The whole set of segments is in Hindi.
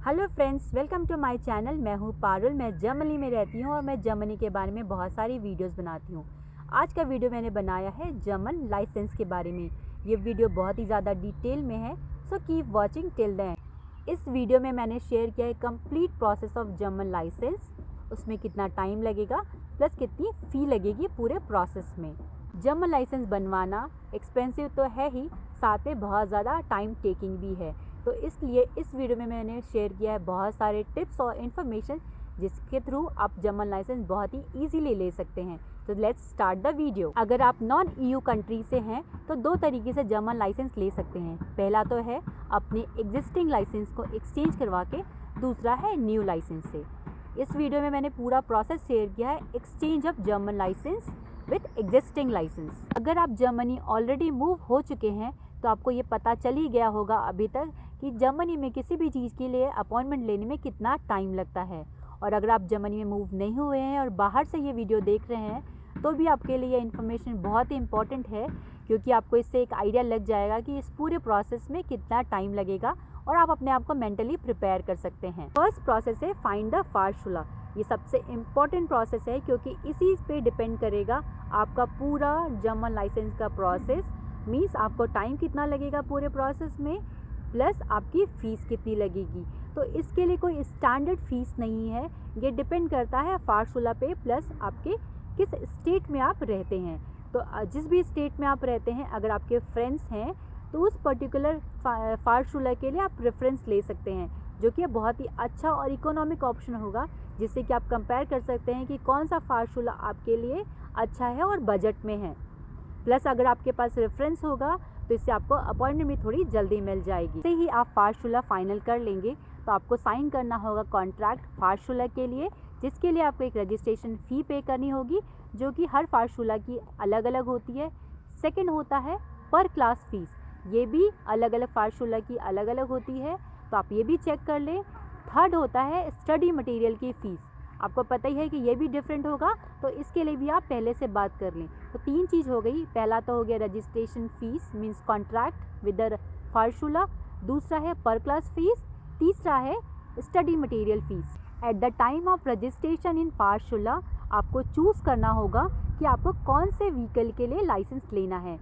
Hello friends, welcome to my channel. मैं हूँ पारुल। मैं जर्मनी में रहती हूँ और मैं जर्मनी के बारे में बहुत सारी वीडियोस बनाती हूँ। आज का वीडियो मैंने बनाया है जर्मन लाइसेंस के बारे में। ये वीडियो बहुत ही ज़्यादा डिटेल में है, so keep watching till the end. इस वीडियो में मैंने शेयर किया है complete process of German license, उसमें कितना टाइम लगेगा प्लस कितनी फ़ी लगेगी पूरे प्रोसेस में। जर्मन लाइसेंस बनवाना एक्सपेंसिव तो है ही, साथ में बहुत ज़्यादा टाइम टेकिंग भी है। तो इसलिए इस वीडियो में मैंने शेयर किया है बहुत सारे टिप्स और इन्फॉर्मेशन जिसके थ्रू आप जर्मन लाइसेंस बहुत ही इजीली ले सकते हैं। तो लेट्स स्टार्ट द वीडियो। अगर आप नॉन ईयू कंट्री से हैं तो दो तरीके से जर्मन लाइसेंस ले सकते हैं। पहला तो है अपने एग्जिस्टिंग लाइसेंस को एक्सचेंज करवा के, दूसरा है न्यू लाइसेंस से। इस वीडियो में मैंने पूरा प्रोसेस शेयर किया है exchange of German licence with existing licence. अगर आप जर्मनी ऑलरेडी मूव हो चुके हैं तो आपको ये पता चल ही गया होगा अभी तक कि जर्मनी में किसी भी चीज़ के लिए अपॉइंटमेंट लेने में कितना टाइम लगता है। और अगर आप जर्मनी में मूव नहीं हुए हैं और बाहर से ये वीडियो देख रहे हैं तो भी आपके लिए ये इन्फॉर्मेशन बहुत ही इंपॉर्टेंट है, क्योंकि आपको इससे एक आइडिया लग जाएगा कि इस पूरे प्रोसेस में कितना टाइम लगेगा और आप अपने आप को मेंटली प्रिपेयर कर सकते हैं। फर्स्ट प्रोसेस है फाइंड द फाहरschule। ये सबसे इम्पॉर्टेंट प्रोसेस है क्योंकि इसी पे डिपेंड करेगा आपका पूरा जर्मन लाइसेंस का प्रोसेस। मीन्स आपको टाइम कितना लगेगा पूरे प्रोसेस में, प्लस आपकी फ़ीस कितनी लगेगी। तो इसके लिए कोई स्टैंडर्ड फ़ीस नहीं है, ये डिपेंड करता है फाहरschule पे, प्लस आपके किस स्टेट में आप रहते हैं। तो जिस भी स्टेट में आप रहते हैं, अगर आपके फ्रेंड्स हैं तो उस पर्टिकुलर फाहरschule के लिए आप रेफरेंस ले सकते हैं, जो कि बहुत ही अच्छा और इकोनॉमिक ऑप्शन होगा, जिससे कि आप कंपेयर कर सकते हैं कि कौन सा फाहरschule आपके लिए अच्छा है और बजट में है। प्लस अगर आपके पास रेफरेंस होगा तो इससे आपको अपॉइंटमेंट भी थोड़ी जल्दी मिल जाएगी। जैसे ही आप फाहरschule फाइनल कर लेंगे तो आपको साइन करना होगा कॉन्ट्रैक्ट फाहरschule के लिए, जिसके लिए आपको एक रजिस्ट्रेशन फ़ी पे करनी होगी, जो कि हर फाहरschule की अलग अलग होती है। सेकंड होता है पर क्लास फ़ीस, ये भी अलग अलग फाहरschule की अलग अलग होती है, तो आप ये भी चेक कर लें। थर्ड होता है स्टडी मटेरियल की फ़ीस, आपको पता ही है कि ये भी डिफरेंट होगा, तो इसके लिए भी आप पहले से बात कर लें। तो तीन चीज़ हो गई। पहला तो हो गया registration fees means contract with the फाहरschule, दूसरा है पर क्लास फ़ीस, तीसरा है study material fees. At the time of registration in फाहरschule आपको चूज़ करना होगा कि आपको कौन से व्हीकल के लिए लाइसेंस लेना है।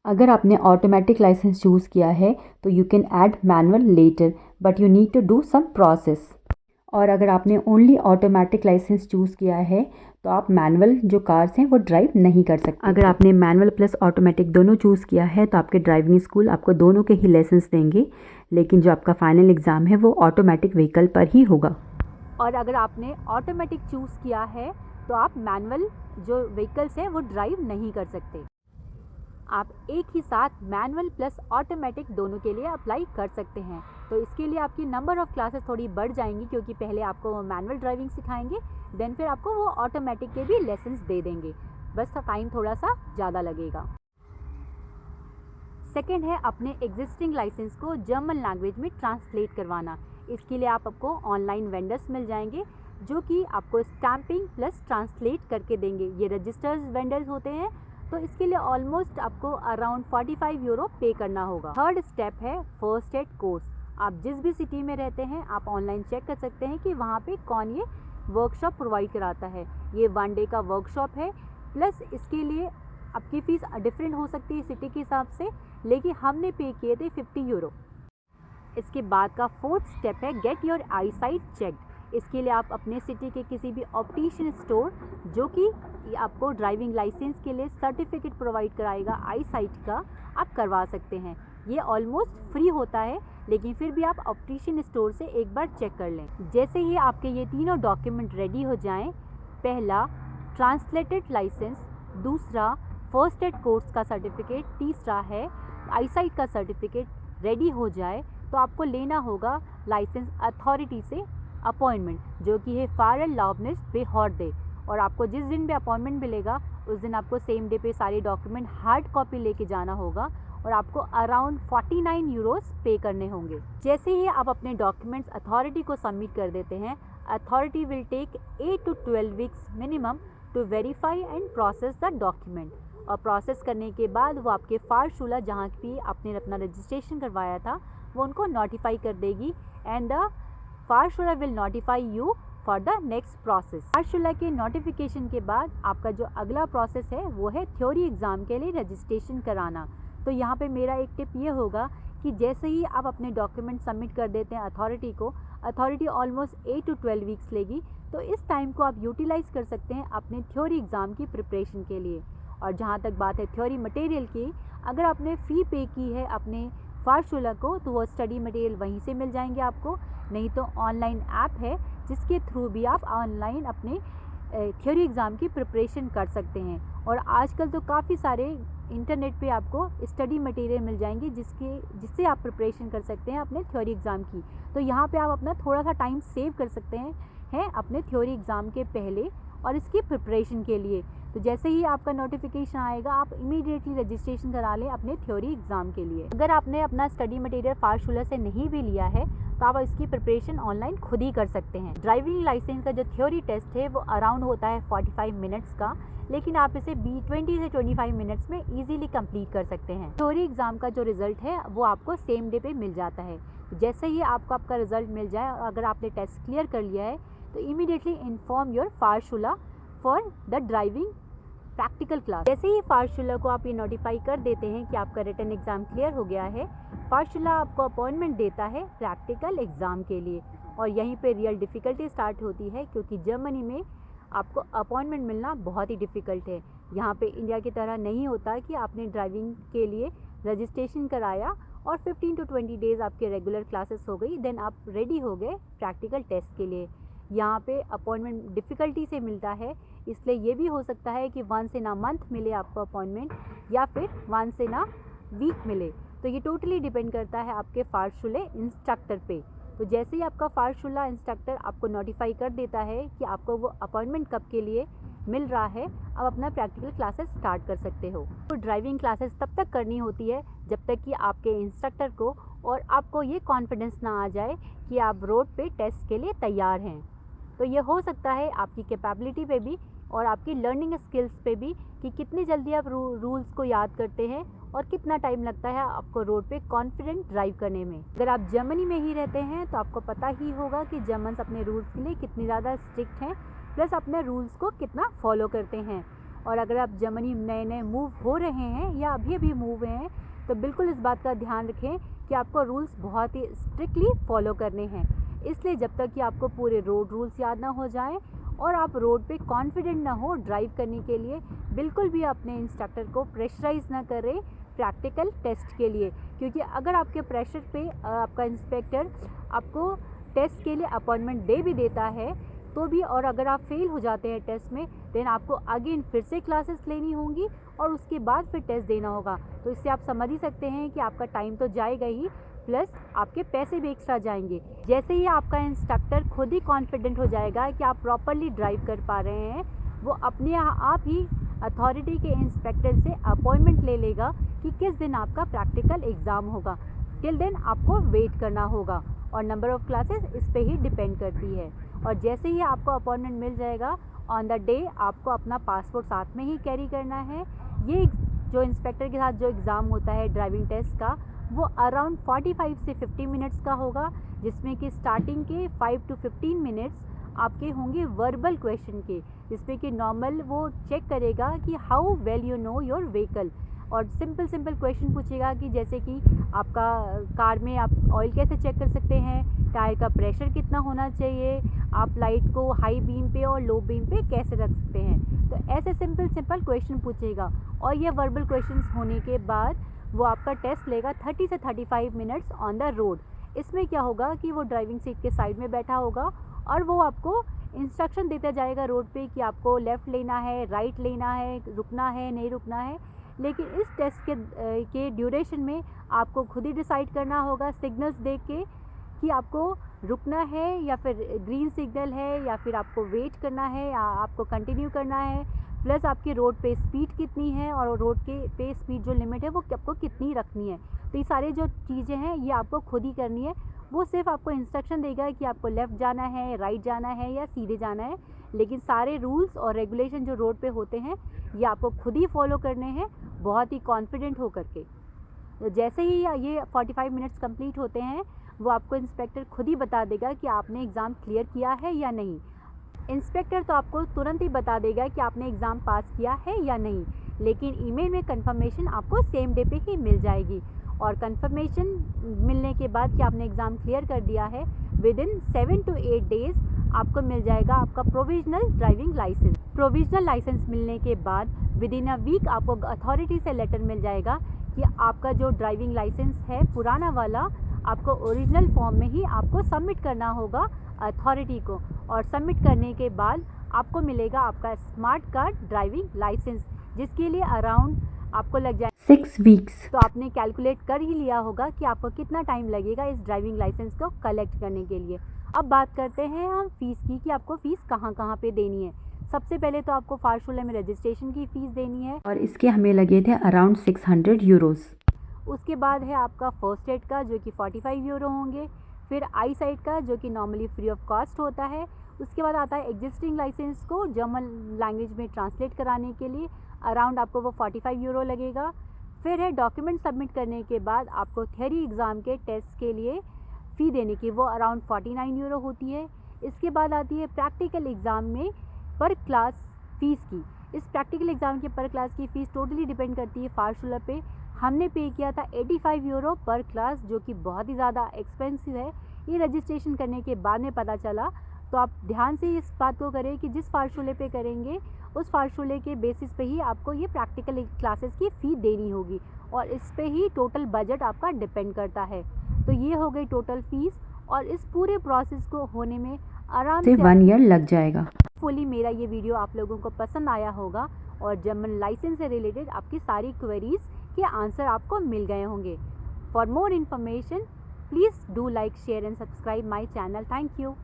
अगर आपने ऑटोमेटिक लाइसेंस चूज़ किया है तो you can add manual letter, but you need to do some process. और अगर आपने ओनली ऑटोमेटिक लाइसेंस चूज़ किया है तो आप मैनुअल जो कार्स हैं वो ड्राइव नहीं कर सकते। अगर आपने मैनुअल प्लस ऑटोमेटिक दोनों चूज़ किया है तो आपके ड्राइविंग स्कूल आपको दोनों के ही लाइसेंस देंगे, लेकिन जो आपका फाइनल एग्ज़ाम है वो ऑटोमेटिक व्हीकल पर ही होगा। और अगर आपने ऑटोमेटिक चूज़ किया है तो आप मैनुअल जो व्हीकल्स हैं वो ड्राइव नहीं कर सकते। आप एक ही साथ मैनुअल प्लस ऑटोमेटिक दोनों के लिए अप्लाई कर सकते हैं। तो इसके लिए आपकी नंबर ऑफ़ क्लासेस थोड़ी बढ़ जाएंगी, क्योंकि पहले आपको वो मैनुअल ड्राइविंग सिखाएंगे, देन फिर आपको वो ऑटोमेटिक के भी लेसन्स दे देंगे, बस टाइम थोड़ा सा ज़्यादा लगेगा। सेकेंड है अपने एग्जिस्टिंग लाइसेंस को जर्मन लैंग्वेज में ट्रांसलेट करवाना। इसके लिए आपको ऑनलाइन वेंडर्स मिल जाएंगे जो कि आपको स्टैंपिंग प्लस ट्रांसलेट करके देंगे। ये रजिस्टर्ड वेंडर्स होते हैं, तो इसके लिए ऑलमोस्ट आपको अराउंड 45 यूरो पे करना होगा। थर्ड स्टेप है फर्स्ट एड कोर्स। आप जिस भी सिटी में रहते हैं आप ऑनलाइन चेक कर सकते हैं कि वहाँ पे कौन ये वर्कशॉप प्रोवाइड कराता है। ये 1 डे का वर्कशॉप है, प्लस इसके लिए आपकी फ़ीस डिफरेंट हो सकती है सिटी के हिसाब से, लेकिन हमने पे किए थे 50 यूरो। इसके बाद का फोर्थ स्टेप है get your I site checked. इसके लिए आप अपने सिटी के किसी भी ऑप्टिशियन स्टोर, जो कि आपको ड्राइविंग लाइसेंस के लिए सर्टिफिकेट प्रोवाइड कराएगा आई साइट का, आप करवा सकते हैं। ये ऑलमोस्ट फ्री होता है, लेकिन फिर भी आप ऑप्टिशियन स्टोर से एक बार चेक कर लें। जैसे ही आपके ये तीनों डॉक्यूमेंट रेडी हो जाएं, पहला ट्रांसलेटेड लाइसेंस, दूसरा फर्स्ट एड कोर्स का सर्टिफिकेट, तीसरा है आई साइट का सर्टिफिकेट रेडी हो जाए, तो आपको लेना होगा लाइसेंस अथॉरिटी से अपॉइंटमेंट, जो कि है फाहरerlaubnis और आपको जिस दिन भी अपॉइंटमेंट मिलेगा उस दिन आपको सेम डे पे सारे डॉक्यूमेंट हार्ड कॉपी लेके जाना होगा और आपको अराउंड 49 यूरोस पे करने होंगे। जैसे ही आप अपने डॉक्यूमेंट्स अथॉरिटी को सबमिट कर देते हैं, authority will take 8 to 12 weeks minimum to verify and process the document. और प्रोसेस करने के बाद वो आपके फाहरschule जहाँ भी आपने अपना रजिस्ट्रेशन करवाया था वो उनको नोटिफाई कर देगी, एंड द फार्शुला will notify you for the next process. फार्शुला के नोटिफिकेशन के बाद आपका जो अगला प्रोसेस है वो है थ्योरी एग्ज़ाम के लिए रजिस्ट्रेशन कराना। तो यहाँ पे मेरा एक टिप ये होगा कि जैसे ही आप अपने डॉक्यूमेंट सबमिट कर देते हैं अथॉरिटी को, अथॉरिटी ऑलमोस्ट 8 to 12 वीक्स लेगी, तो इस टाइम को आप यूटिलाइज़ कर सकते हैं अपने थ्योरी एग्ज़ाम की प्रिपरेशन के लिए। और जहाँ तक बात है थ्योरी मटेरियल की, अगर आपने फ़ी पे की है अपने फार्शुला को तो वो स्टडी मटेरियल वहीं से मिल जाएंगे आपको, नहीं तो ऑनलाइन ऐप है जिसके थ्रू भी आप ऑनलाइन अपने थ्योरी एग्ज़ाम की प्रिपरेशन कर सकते हैं। और आजकल तो काफ़ी सारे इंटरनेट पे आपको स्टडी मटेरियल मिल जाएंगे जिससे आप प्रिपरेशन कर सकते हैं अपने थ्योरी एग्ज़ाम की। तो यहाँ पे आप अपना थोड़ा सा टाइम सेव कर सकते हैं अपने थ्योरी एग्ज़ाम के पहले और इसकी प्रिपरेशन के लिए। तो जैसे ही आपका नोटिफिकेशन आएगा आप इमीडिएटली रजिस्ट्रेशन करा लें अपने थ्योरी एग्ज़ाम के लिए। अगर आपने अपना स्टडी मटेरियल फार्शुला से नहीं भी लिया है तो आप इसकी प्रिपरेशन ऑनलाइन खुद ही कर सकते हैं। ड्राइविंग लाइसेंस का जो थ्योरी टेस्ट है वो अराउंड होता है 45 मिनट्स का, लेकिन आप इसे 20 से 25 मिनट्स में ईजिली कंप्लीट कर सकते हैं। थ्योरी एग्ज़ाम का जो रिज़ल्ट है वो आपको सेम डे पे मिल जाता है। जैसे ही आपको आपका रिज़ल्ट मिल जाए और अगर आपने टेस्ट क्लियर कर लिया है तो इमीडिएटली इन्फॉर्म योर फार्शुला for the driving practical class. जैसे ही फार्शुला को आप ये नोटिफाई कर देते हैं कि आपका रिटन एग्ज़ाम क्लियर हो गया है, फार्शुला आपको अपॉइंटमेंट देता है प्रैक्टिकल एग्ज़ाम के लिए। और यहीं पे रियल डिफ़िकल्टी स्टार्ट होती है क्योंकि जर्मनी में आपको अपॉइंटमेंट मिलना बहुत ही डिफ़िकल्ट है। यहाँ पे इंडिया की तरह नहीं होता कि आपने ड्राइविंग के लिए रजिस्ट्रेशन कराया और 15 to 20 डेज़ आपके रेगुलर क्लासेस हो गई, देन आप रेडी हो गए प्रैक्टिकल टेस्ट के लिए। यहाँ पे अपॉइंटमेंट डिफ़िकल्टी से मिलता है, इसलिए ये भी हो सकता है कि वंस इन अ मंथ मिले आपको अपॉइंटमेंट या फिर वंस इन अ वीक मिले। तो ये टोटली डिपेंड करता है आपके फार्शुले इंस्ट्रक्टर पे। तो जैसे ही आपका फार्शुला इंस्ट्रक्टर आपको नोटिफाई कर देता है कि आपको वो अपॉइंटमेंट कब के लिए मिल रहा है, अब अपना प्रैक्टिकल क्लासेस स्टार्ट कर सकते हो। तो ड्राइविंग क्लासेस तब तक करनी होती है जब तक कि आपके इंस्ट्रक्टर को और आपको ये कॉन्फिडेंस ना आ जाए कि आप रोड पे टेस्ट के लिए तैयार हैं। तो ये हो सकता है आपकी कैपेबिलिटी पे भी और आपकी लर्निंग स्किल्स पे भी कि कितनी जल्दी आप रूल्स को याद करते हैं और कितना टाइम लगता है आपको रोड पे कॉन्फिडेंट ड्राइव करने में। अगर आप जर्मनी में ही रहते हैं तो आपको पता ही होगा कि जर्मन्स अपने रूल्स के लिए कितनी ज़्यादा स्ट्रिक्ट हैं, प्लस अपने रूल्स को कितना फॉलो करते हैं। और अगर आप जर्मनी नए नए मूव हो रहे हैं या अभी अभी मूव हुए हैं तो बिल्कुल इस बात का ध्यान रखें कि आपको रूल्स बहुत ही स्ट्रिक्टली फॉलो करने हैं। इसलिए जब तक कि आपको पूरे रोड रूल्स याद ना हो जाएं और आप रोड पे कॉन्फिडेंट ना हो ड्राइव करने के लिए, बिल्कुल भी अपने इंस्ट्रक्टर को प्रेशराइज़ ना करें प्रैक्टिकल टेस्ट के लिए। क्योंकि अगर आपके प्रेशर पे आपका इंस्पेक्टर आपको टेस्ट के लिए अपॉइंटमेंट दे भी देता है तो भी, और अगर आप फेल हो जाते हैं टेस्ट में, देन आपको अगेन फिर से क्लासेस लेनी होंगी और उसके बाद फिर टेस्ट देना होगा। तो इससे आप समझ ही सकते हैं कि आपका टाइम तो जाएगा ही, प्लस आपके पैसे भी एक्स्ट्रा जाएंगे। जैसे ही आपका इंस्ट्रक्टर खुद ही कॉन्फिडेंट हो जाएगा कि आप प्रॉपरली ड्राइव कर पा रहे हैं, वो अपने आप ही अथॉरिटी के इंस्पेक्टर से अपॉइंटमेंट ले लेगा कि किस दिन आपका प्रैक्टिकल एग्ज़ाम होगा। टिल देन आपको वेट करना होगा और नंबर ऑफ़ क्लासेस इस पे ही डिपेंड करती है। और जैसे ही आपको अपॉइंटमेंट मिल जाएगा, ऑन द डे आपको अपना पासपोर्ट साथ में ही कैरी करना है। ये जो इंस्पेक्टर के साथ जो एग्ज़ाम होता है ड्राइविंग टेस्ट का, वो अराउंड 45 से 50 मिनट्स का होगा, जिसमें कि स्टार्टिंग के 5 to 15 मिनट्स आपके होंगे वर्बल क्वेश्चन के, जिसमें कि नॉर्मल वो चेक करेगा कि how well you know your vehicle, और सिंपल क्वेश्चन पूछेगा कि जैसे कि आपका कार में आप ऑयल कैसे चेक कर सकते हैं, टायर का प्रेशर कितना होना चाहिए, आप लाइट को हाई बीम पे और लो बीम पे कैसे रख सकते हैं। तो ऐसे सिंपल क्वेश्चन पूछेगा और ये वर्बल क्वेश्चंस होने के बाद वो आपका टेस्ट लेगा 30 से 35 मिनट्स ऑन द रोड। इसमें क्या होगा कि वो ड्राइविंग सीट के साइड में बैठा होगा और वो आपको इंस्ट्रक्शन देता जाएगा रोड पे कि आपको लेफ़्ट लेना है, राइट लेना है, रुकना है, नहीं रुकना है। लेकिन इस टेस्ट के ड्यूरेशन में आपको खुद ही डिसाइड करना होगा सिग्नल्स देख के कि आपको रुकना है या फिर ग्रीन सिग्नल है या फिर आपको वेट करना है या आपको कंटिन्यू करना है, प्लस आपकी रोड पे स्पीड कितनी है और रोड के पे स्पीड जो लिमिट है वो आपको कितनी रखनी है। तो ये सारी जो चीज़ें हैं ये आपको खुद ही करनी है। वो सिर्फ आपको इंस्ट्रक्शन देगा कि आपको लेफ़्ट जाना है, राइट जाना है या सीधे जाना है, लेकिन सारे रूल्स और रेगुलेशन जो रोड पे होते हैं ये आपको खुद ही फॉलो करने हैं, बहुत ही कॉन्फिडेंट होकर के। तो जैसे ही ये 45 मिनट्स कंप्लीट होते हैं, वो आपको इंस्पेक्टर खुद ही बता देगा कि आपने एग्ज़ाम क्लियर किया है या नहीं। इंस्पेक्टर तो आपको तुरंत ही बता देगा कि आपने एग्ज़ाम पास किया है या नहीं, लेकिन ईमेल में कंफर्मेशन आपको सेम डे पे ही मिल जाएगी। और कंफर्मेशन मिलने के बाद कि आपने एग्ज़ाम क्लियर कर दिया है, विद इन 7 to 8 डेज़ आपको मिल जाएगा आपका provisional driving licence. Provisional licence मिलने के बाद विद इन अ वीक आपको अथॉरिटी से लेटर मिल जाएगा कि आपका जो ड्राइविंग लाइसेंस है पुराना वाला, आपको ओरिजिनल फॉर्म में ही आपको सबमिट करना होगा अथॉरिटी को। और सबमिट करने के बाद आपको मिलेगा आपका स्मार्ट कार्ड ड्राइविंग लाइसेंस, जिसके लिए अराउंड आपको लग जाए 6 वीक्स। तो आपने कैलकुलेट कर ही लिया होगा कि आपको कितना टाइम लगेगा इस ड्राइविंग लाइसेंस को कलेक्ट करने के लिए। अब बात करते हैं हम फ़ीस की कि आपको फ़ीस कहाँ कहाँ पे देनी है। सबसे पहले तो आपको फार्शुला में रजिस्ट्रेशन की फ़ीस देनी है और इसके हमें लगे थे अराउंड 600 यूरोज़। उसके बाद है आपका फर्स्ट एड का जो कि 45 यूरो होंगे। फिर आई साइट का जो कि नॉर्मली फ्री ऑफ कॉस्ट होता है। उसके बाद आता है एग्जिस्टिंग लाइसेंस को जर्मन लैंग्वेज में ट्रांसलेट कराने के लिए, अराउंड आपको वो 45 यूरो लगेगा। फिर है डॉक्यूमेंट सबमिट करने के बाद आपको थियरी एग्ज़ाम के टेस्ट के लिए फ़ी देने की, वो अराउंड 49 यूरो होती है। इसके बाद आती है प्रैक्टिकल एग्ज़ाम में पर क्लास फ़ीस की। इस प्रैक्टिकल एग्ज़ाम के पर क्लास की फ़ीस टोटली डिपेंड करती है फार्शुला पे। हमने पे किया था 85 यूरो पर क्लास, जो कि बहुत ही ज़्यादा एक्सपेंसिव है। ये रजिस्ट्रेशन करने के बाद में पता चला। तो आप ध्यान से इस बात को करें कि जिस फार्शुले पे करेंगे उस फार्शुले के बेसिस पे ही आपको ये प्रैक्टिकल क्लासेस की फ़ी देनी होगी, और इस पे ही टोटल बजट आपका डिपेंड करता है। तो ये हो गई टोटल फ़ीस, और इस पूरे प्रोसेस को होने में आराम से 1 ईयर लग जाएगा। फुली मेरा ये वीडियो आप लोगों को पसंद आया होगा और जर्मन लाइसेंस से रिलेटेड आपकी सारी क्वेरीज़ के आंसर आपको मिल गए होंगे। For more information please do like, share and subscribe my channel. Thank you.